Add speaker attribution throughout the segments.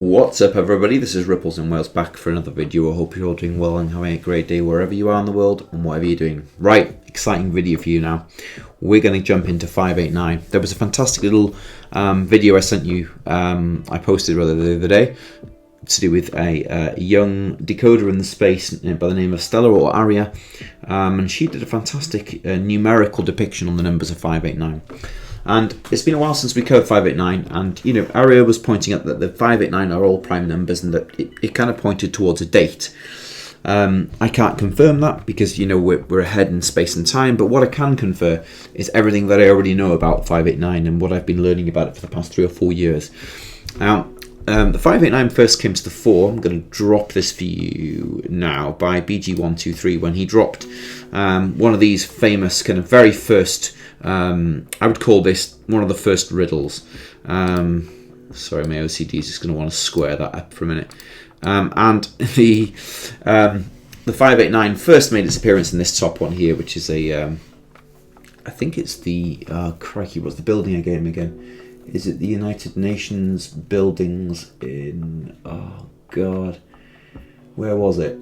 Speaker 1: What's up everybody, this is Ripples in Wales back for another video. I hope you're all doing well and having a great day wherever you are in the world and whatever you're doing. Right, exciting video for you now. We're going to jump into 589. There was a fantastic little video I sent you, I posted rather the other day, to do with a young decoder in the space by the name of Stella or Aria, and she did a fantastic numerical depiction on the numbers of 589. And it's been a while since we covered 589, and you know, Aria was pointing out that the 589 are all prime numbers and that it kind of pointed towards a date. I can't confirm that because, you know, we're ahead in space and time, but what I can confer is everything that I already know about 589 and what I've been learning about it for the past 3 or 4 years. Now, the 589 first came to the fore. I'm going to drop this for you now by BG123 when he dropped one of these famous kind of very first, I would call this one of the first riddles. Sorry, my OCD is just going to want to square that up for a minute. And the 589 first made its appearance in this top one here, which is a, I think it's the, crikey, what's the building again? Is it the United Nations buildings in, oh god, where was it?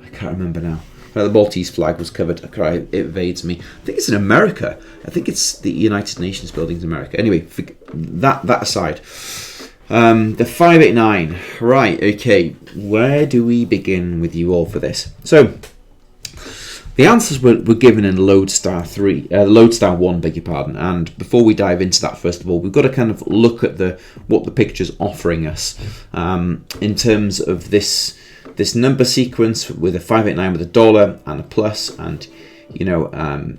Speaker 1: I can't remember now. The Maltese flag was covered, it evades me. I think it's in America. I think it's the United Nations buildings in America. Anyway, that aside. The 589, right, okay, where do we begin with you all for this? So, the answers were given in Lodestar 1, beg your pardon. And before we dive into that, first of all, we've got to kind of look at what the picture's offering us in terms of this number sequence with a 589 with a dollar and a plus, and you know,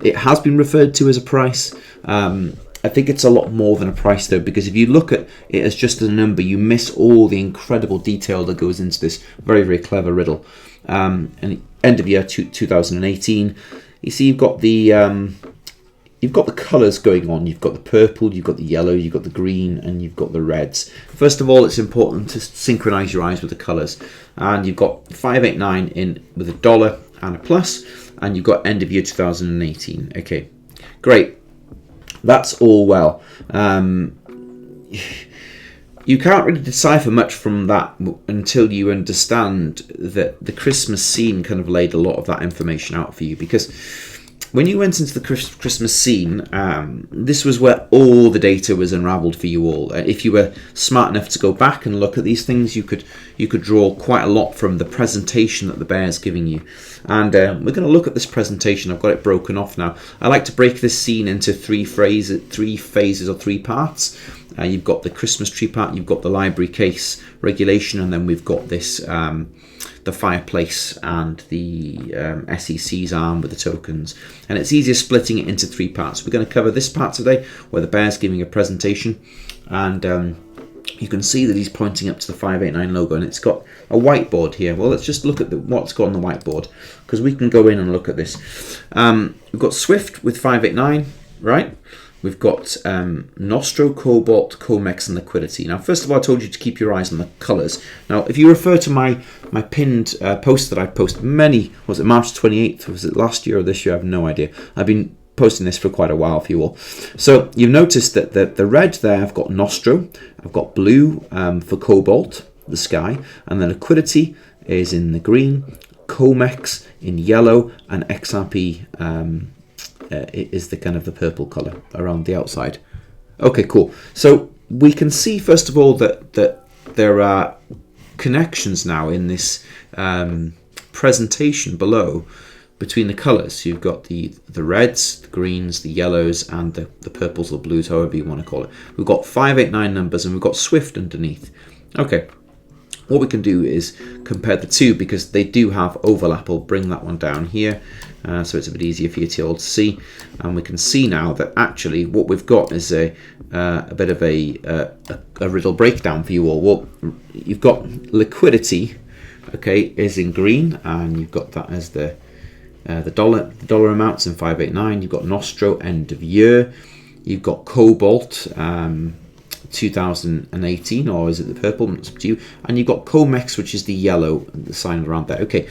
Speaker 1: it has been referred to as a price. I think it's a lot more than a price though, because if you look at it as just a number, you miss all the incredible detail that goes into this very, very clever riddle. And end of year 2018, you see you've got the colours going on. You've got the purple, you've got the yellow, you've got the green, and you've got the reds. First of all, it's important to synchronise your eyes with the colours. And you've got 589 in with a dollar and a plus, and you've got end of year 2018. Okay, great. That's all well. You can't really decipher much from that until you understand that the Christmas scene kind of laid a lot of that information out for you, because when you went into the Christmas scene, this was where all the data was unravelled for you all. If you were smart enough to go back and look at these things, you could draw quite a lot from the presentation that the bear's giving you. And we're going to look at this presentation. I've got it broken off now. I like to break this scene into three phases or 3 parts. You've got the Christmas tree part, you've got the library case regulation, and then we've got this the fireplace and the SEC's arm with the tokens. And it's easier splitting it into 3 parts. We're going to cover this part today where the bear's giving a presentation, and you can see that he's pointing up to the 589 logo, and it's got a whiteboard here. Well, let's just look at what's got on the whiteboard, because we can go in and look at this. We've got Swift with 589, right? We've got Nostro, Cobalt, Comex, and Liquidity. Now, first of all, I told you to keep your eyes on the colours. Now, if you refer to my pinned post that I posted was it March 28th? Was it last year or this year? I have no idea. I've been posting this for quite a while for you all. So, you've noticed that the red there, I've got Nostro. I've got blue for Cobalt, the sky. And the Liquidity is in the green. Comex in yellow. And XRP is the kind of the purple colour around the outside. Okay, cool. So we can see first of all that there are connections now in this presentation below between the colours. You've got the reds, the greens, the yellows, and the purples or blues, however you want to call it. We've got 589 numbers, and we've got Swift underneath. Okay. What we can do is compare the two, because they do have overlap. I'll bring that one down here so it's a bit easier for you to all see. And we can see now that actually what we've got is a bit of a riddle breakdown for you all. Well, you've got Liquidity, okay, is in green, and you've got that as the dollar amounts in 589. You've got Nostro, end of year. You've got Cobalt, 2018, or is it the purple? It's up to you. And you've got Comex, which is the yellow, the sign around there. Okay.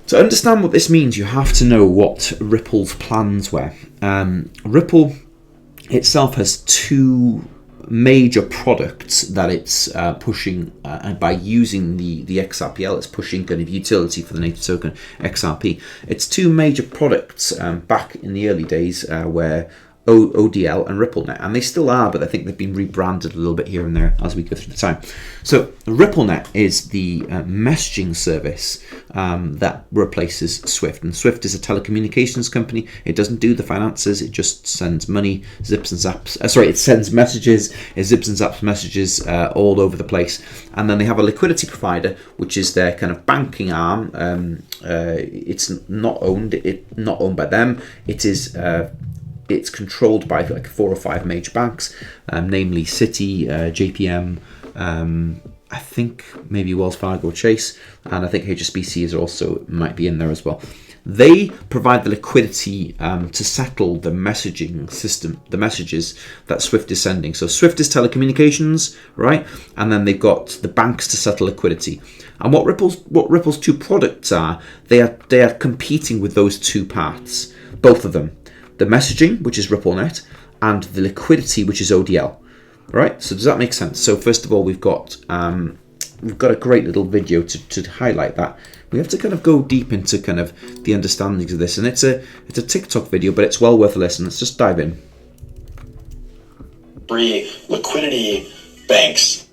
Speaker 1: To understand what this means, you have to know what Ripple's plans were. Ripple itself has two major products that it's pushing, and by using the XRPL, it's pushing kind of utility for the native token XRP. It's two major products back in the early days where ODL and RippleNet, and they still are, but I think they've been rebranded a little bit here and there as we go through the time. So RippleNet is the messaging service that replaces Swift, and Swift is a telecommunications company. It doesn't do the finances, it just sends money, zips and zaps, it sends messages, it zips and zaps messages all over the place. And then they have a liquidity provider, which is their kind of banking arm. It's not owned by them. It's controlled by like 4 or 5 major banks, namely Citi, JPM, I think maybe Wells Fargo, Chase, and I think HSBC is also might be in there as well. They provide the liquidity to settle the messaging system, the messages that Swift is sending. So Swift is telecommunications, right? And then they've got the banks to settle liquidity. And what Ripple's two products are, they are competing with those two parts, both of them. The messaging, which is RippleNet, and the liquidity, which is ODL. Right? So does that make sense? So first of all, we've got a great little video to highlight that. We have to kind of go deep into kind of the understandings of this, and it's a TikTok video, but it's well worth a listen. Let's just dive in.
Speaker 2: Free liquidity banks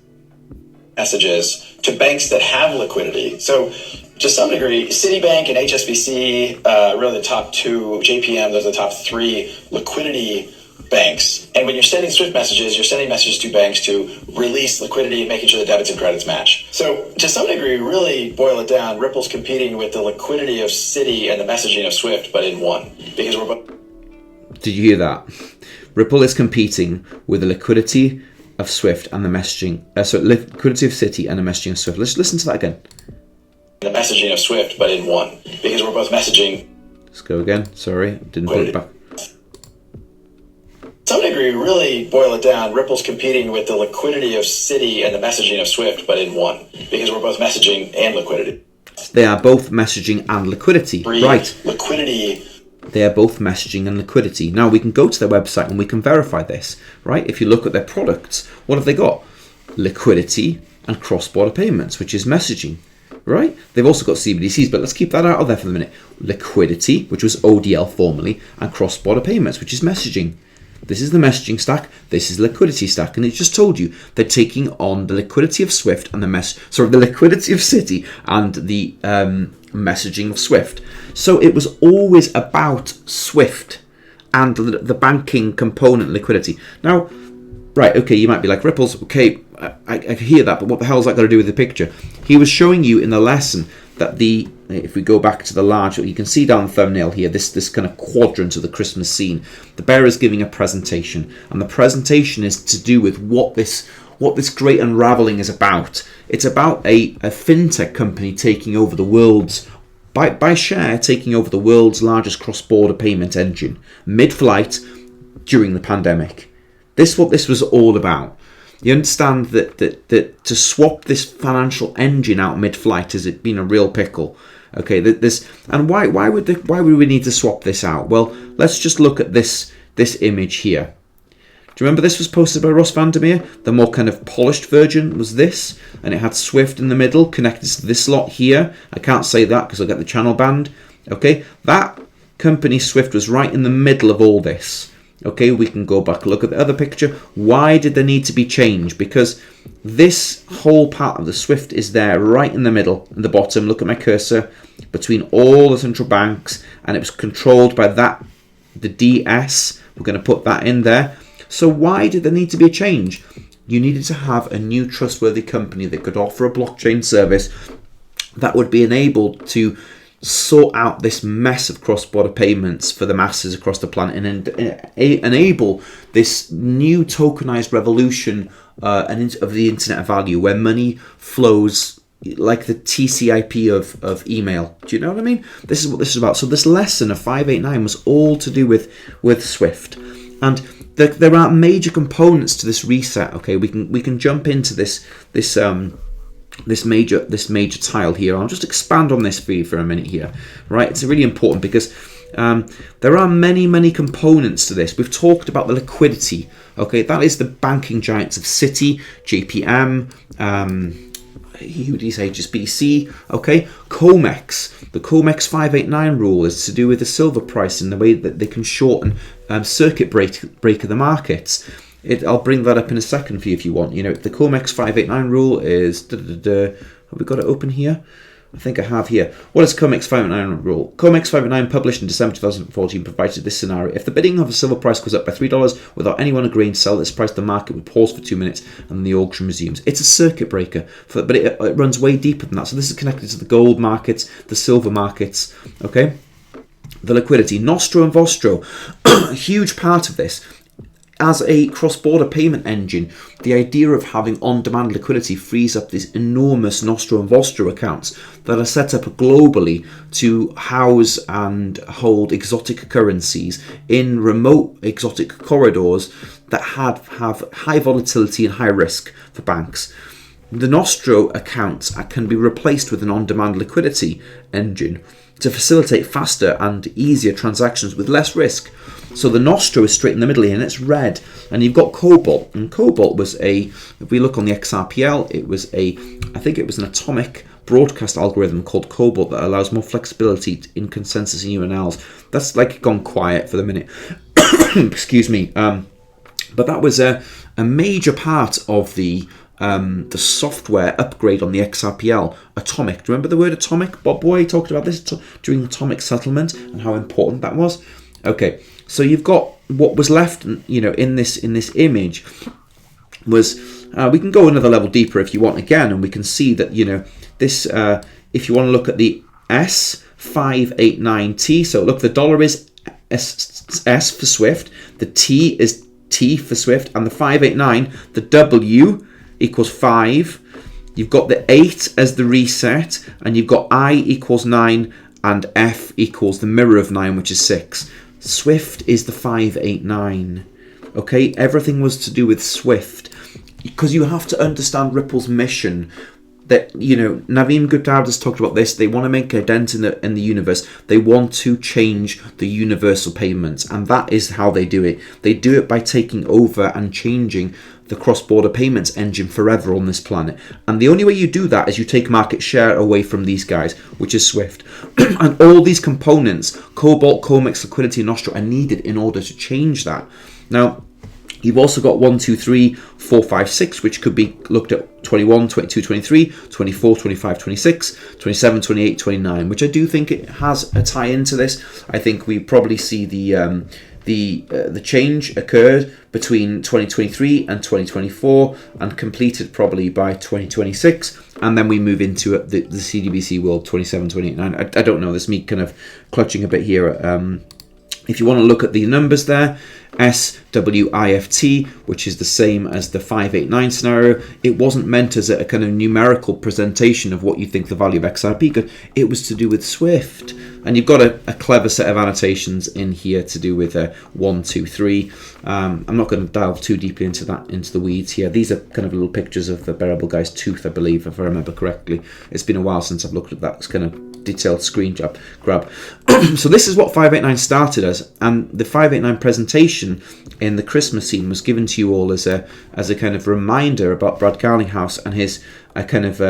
Speaker 2: messages to banks that have liquidity. So to some degree, Citibank and HSBC, really the top 2, JPM, those are the top 3 liquidity banks. And when you're sending Swift messages, you're sending messages to banks to release liquidity and making sure the debits and credits match. So to some degree, really boil it down, Ripple's competing with the liquidity of Citi and the messaging of Swift, but in one. Because we're both...
Speaker 1: Did you hear that? Ripple is competing with the liquidity of Swift and the messaging, liquidity of Citi and the messaging of Swift. Let's listen to that again.
Speaker 2: The messaging of Swift, but in one, because we're both messaging.
Speaker 1: Let's go again. Sorry, didn't put it back.
Speaker 2: To some degree, really boil it down, Ripple's competing with the liquidity of Citi and the messaging of Swift, but in one, because we're both messaging and liquidity.
Speaker 1: They are both messaging and liquidity. Right.
Speaker 2: Liquidity.
Speaker 1: They are both messaging and liquidity. Now we can go to their website and we can verify this, right? If you look at their products, what have they got? Liquidity and cross-border payments, which is messaging. Right? They've also got CBDCs, but let's keep that out of there for the minute. Liquidity, which was ODL formerly, and cross-border payments, which is messaging. This is the messaging stack. This is the liquidity stack, and it just told you they're taking on the liquidity of Swift and the liquidity of Citi and the messaging of Swift. So it was always about Swift and the banking component liquidity. Now, right, okay, you might be like, Ripples, okay, I hear that, but what the hell is that got to do with the picture? He was showing you in the lesson that if we go back to the large, you can see down the thumbnail here, this kind of quadrant of the Christmas scene. The bearer is giving a presentation, and the presentation is to do with what this great unraveling is about. It's about a fintech company taking over the world's, by share, taking over the world's largest cross-border payment engine, mid-flight during the pandemic. This is what this was all about. You understand that to swap this financial engine out mid-flight has it been a real pickle. Okay, and why would we need to swap this out? Well, let's just look at this image here. Do you remember this was posted by Ross Vandermeer? The more kind of polished version was this, and it had Swift in the middle connected to this lot here. I can't say that because I'll get the channel banned. Okay, that company Swift was right in the middle of all this. Okay, we can go back and look at the other picture. Why did there need to be change? Because this whole part of the Swift is there right in the middle, in the bottom. Look at my cursor, between all the central banks, and it was controlled by the DS. We're going to put that in there. So why did there need to be a change? You needed to have a new trustworthy company that could offer a blockchain service that would be enabled to sort out this mess of cross-border payments for the masses across the planet and enable this new tokenized revolution of the internet of value, where money flows like the TCP of email. Do you know what I mean? This is what this is about. So this lesson of 589 was all to do with Swift, and there are major components to this reset. Okay, we can jump into this major tile here. I'll just expand on this for you for a minute here, right? It's really important because There are many components to this. We've talked about the liquidity. Okay, that is the banking giants of Citi, JPM, HSBC, okay, COMEX. The COMEX 589 rule is to do with the silver price and the way that they can shorten circuit break of the markets. I'll bring that up in a second for you if you want. You know, the COMEX 589 rule is... Have we got it open here? I think I have here. What is COMEX 589 rule? COMEX 589, published in December 2014, provided this scenario. If the bidding of a silver price goes up by $3 without anyone agreeing to sell this price, the market would pause for 2 minutes and then the auction resumes. It's a circuit breaker, but it runs way deeper than that. So this is connected to the gold markets, the silver markets, okay? The liquidity. Nostro and Vostro, a huge part of this. As a cross-border payment engine, the idea of having on-demand liquidity frees up these enormous Nostro and Vostro accounts that are set up globally to house and hold exotic currencies in remote exotic corridors that have high volatility and high risk for banks. The Nostro accounts can be replaced with an on-demand liquidity engine to facilitate faster and easier transactions with less risk. So the Nostro is straight in the middle here, and it's red. And you've got Cobalt, and Cobalt was if we look on the XRPL, I think it was an atomic broadcast algorithm called Cobalt that allows more flexibility in consensus and UNLs. That's like gone quiet for the minute. Excuse me. But that was a major part of the software upgrade on the XRPL, Atomic. Do you remember the word atomic? Bob Boy talked about this during Atomic Settlement and how important that was. Okay, so you've got what was left, you know, in this image was we can go another level deeper if you want again, and we can see that, you know, this if you want to look at the S589T. So look, the dollar is S for Swift, the T is T for Swift, and the 589, the W equals 5. You've got the 8 as the reset, and you've got I equals 9, and F equals the mirror of 9, which is 6. Swift is the 589. Okay, everything was to do with Swift, because you have to understand Ripple's mission. That, you know, Naveen Gupta has talked about this. They want to make a dent in the universe. They want to change the universal payments, and that is how they do it. They do it by taking over and changing the cross-border payments engine forever on this planet. And the only way you do that is you take market share away from these guys, which is Swift. And all these components, Cobalt, COMEX, Liquidity, and Nostro, are needed in order to change that. Now, you've also got 1, 2, 3, 4, 5, 6, which could be looked at 21, 22, 23, 24, 25, 26, 27, 28, 29, which I do think it has a tie into this. I think we probably see the change occurred between 2023 and 2024 and completed probably by 2026, and then we move into the CDBC world 27, 28, 9. I don't know, this me kind of clutching a bit here. If you want to look at the numbers there, SWIFT, which is the same as the 589 scenario, it wasn't meant as a kind of numerical presentation of what you think the value of XRP could. It was to do with Swift. And you've got a clever set of annotations in here to do with 1, 2, 3. I'm not going to delve too deeply into the weeds here. These are kind of little pictures of the bearable guy's tooth, I believe, if I remember correctly. It's been a while since I've looked at that kind of detailed screen grab. So this is what 589 started as, and the 589 presentation in the Christmas scene was given to you all as a kind of reminder about Brad Garlinghouse and his kind of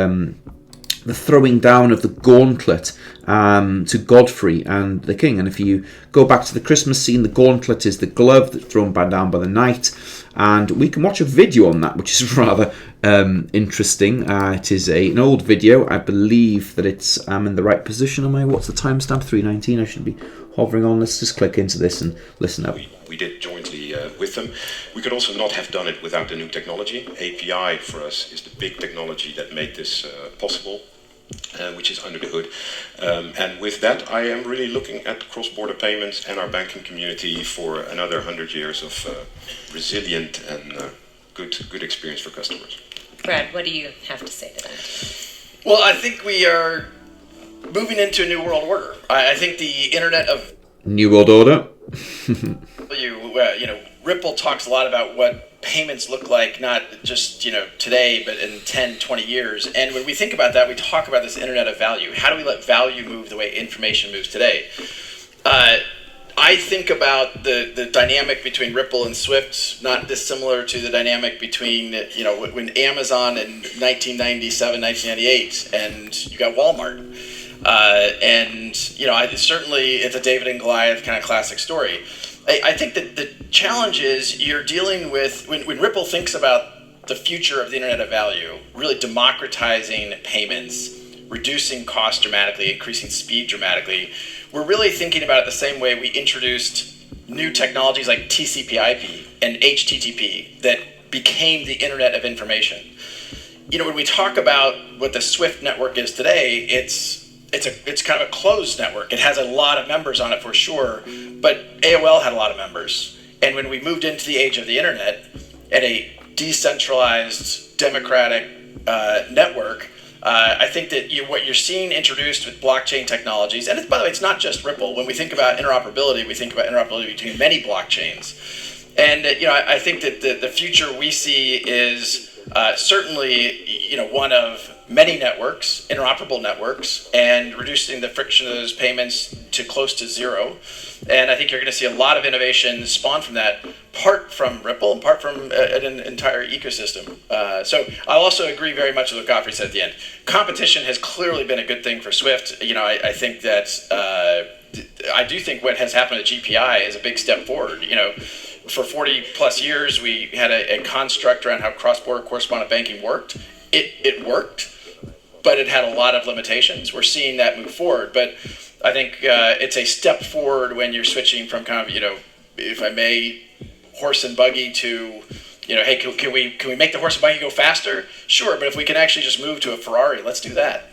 Speaker 1: the throwing down of the gauntlet to Godfrey and the king. And if you go back to the Christmas scene, the gauntlet is the glove that's thrown down by the knight, and we can watch a video on that, which is rather interesting. It is an old video. I believe that it's in the right position. What's the timestamp? 3:19. I should be hovering on. Let's just click into this and listen up.
Speaker 3: We did jointly with them. We could also not have done it without the new technology. API for us is the big technology that made this possible, which is under the hood. And with that, I am really looking at cross-border payments and our banking community for another 100 years of resilient and good experience for customers.
Speaker 4: Brad, what do you have to say to that?
Speaker 2: Well, I think we are moving into a new world order. I think the Internet of
Speaker 1: New World Order.
Speaker 2: Ripple talks a lot about what payments look like, not just, today, but in 10, 20 years. And when we think about that, we talk about this Internet of value. How do we let value move the way information moves today? I think about the dynamic between Ripple and Swift not dissimilar to the dynamic between, when Amazon in 1997, 1998, and you got Walmart. Certainly it's a David and Goliath kind of classic story. I think that the challenge is you're dealing with, when Ripple thinks about the future of the Internet of Value, really democratizing payments, reducing costs dramatically, increasing speed dramatically, we're really thinking about it the same way we introduced new technologies like TCP/IP and HTTP that became the Internet of Information. When we talk about what the SWIFT network is today, it's kind of a closed network. It has a lot of members on it for sure, but AOL had a lot of members. And when we moved into the age of the Internet and a decentralized, democratic network, I think that what you're seeing introduced with blockchain technologies, and by the way, it's not just Ripple. When we think about interoperability, we think about interoperability between many blockchains. And I think that the future we see is certainly one of many networks, interoperable networks, and reducing the friction of those payments to close to zero. And I think you're going to see a lot of innovation spawn from that, part from Ripple and part from an entire ecosystem. So I'll also agree very much with what Godfrey said at the end. Competition has clearly been a good thing for Swift. I think that I do think what has happened at GPI is a big step forward. For 40 plus years, we had a construct around how cross-border correspondent banking worked. It worked, but it had a lot of limitations. We're seeing that move forward, but I think it's a step forward when you're switching from kind of, if I may, horse and buggy to, hey, can we make the horse and buggy go faster? Sure, but if we can actually just move to a Ferrari, let's do that.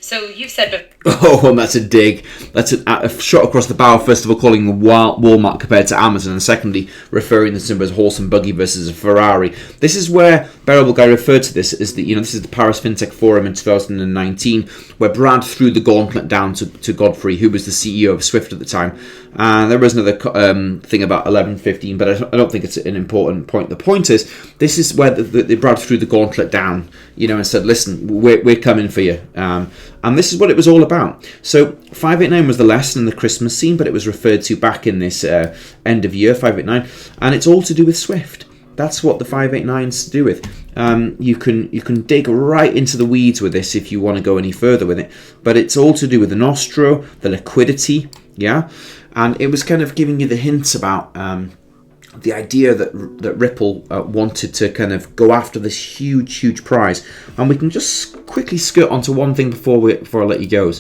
Speaker 4: So you've said
Speaker 1: Oh, and that's a dig. That's a shot across the bow. First of all, calling Walmart compared to Amazon, and secondly, referring to them as horse and buggy versus a Ferrari. This is where Bearable Guy referred to this as this is the Paris FinTech Forum in 2019, where Brad threw the gauntlet down to Godfrey, who was the CEO of Swift at the time. And there was another thing about 11:15, but I don't think it's an important point. The point is, this is where the Brad threw the gauntlet down, and said, listen, we're coming for you. And this is what it was all about. So 589 was the lesson in the Christmas scene, but it was referred to back in this end of year 589, and it's all to do with Swift. That's what the 589 is to do with. You can dig right into the weeds with this if you want to go any further with it, but it's all to do with the nostro, the liquidity, yeah. And it was kind of giving you the hints about the idea that Ripple wanted to kind of go after this huge prize. And we can just quickly skirt onto one thing before I let you go.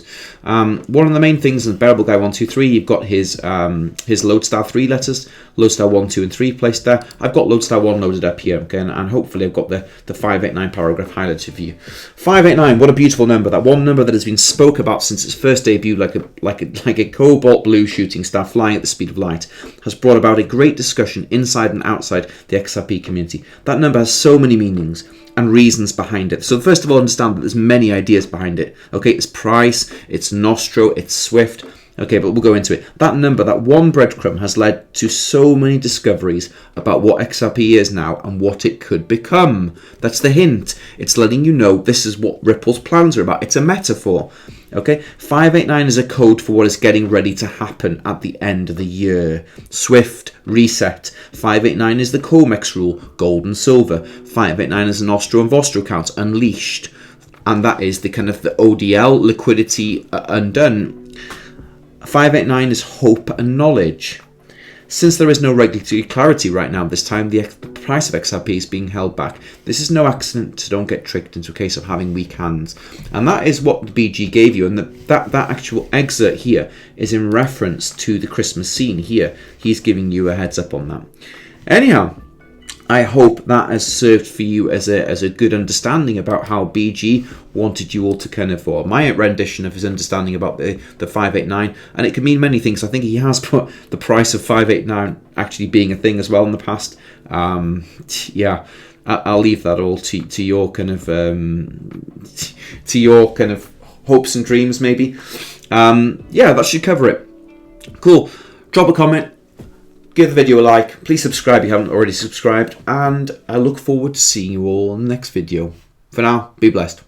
Speaker 1: One of the main things in Bearable Guy 123, you've got his Lodestar 3 letters, Lodestar 1, 2, and 3 placed there. I've got Lodestar 1 loaded up here, okay, and hopefully I've got the 589 paragraph highlighted for you. 589, what a beautiful number! That one number that has been spoke about since its first debut, like a cobalt blue shooting star flying at the speed of light, has brought about a great discussion inside and outside the XRP community. That number has so many meanings and reasons behind it. So first of all, understand that there's many ideas behind it. Okay, it's price, it's nostro, it's Swift. Okay, but we'll go into it. That number, that one breadcrumb, has led to so many discoveries about what XRP is now and what it could become. That's the hint. It's letting you know this is what Ripple's plans are about. It's a metaphor. Okay, 589 is a code for what is getting ready to happen at the end of the year. Swift, reset. 589 is the COMEX rule, gold and silver. 589 is an Nostro and Vostro count, unleashed. And that is the kind of the ODL, liquidity undone. 589 is hope and knowledge. Since there is no regulatory clarity right now this time, the price of XRP is being held back. This is no accident, so don't get tricked into a case of having weak hands. And that is what the BG gave you, and that actual excerpt here is in reference to the Christmas scene here. He's giving you a heads up on that. Anyhow, I hope that has served for you as a good understanding about how BG wanted you all to kind of, or my rendition of his understanding about the 589, and it can mean many things. I think he has put the price of 589 actually being a thing as well in the past. Yeah, I'll leave that all to your kind of hopes and dreams maybe. Yeah, that should cover it. Cool. Drop a comment. Give the video a like, please subscribe if you haven't already subscribed, and I look forward to seeing you all in the next video. For now, be blessed.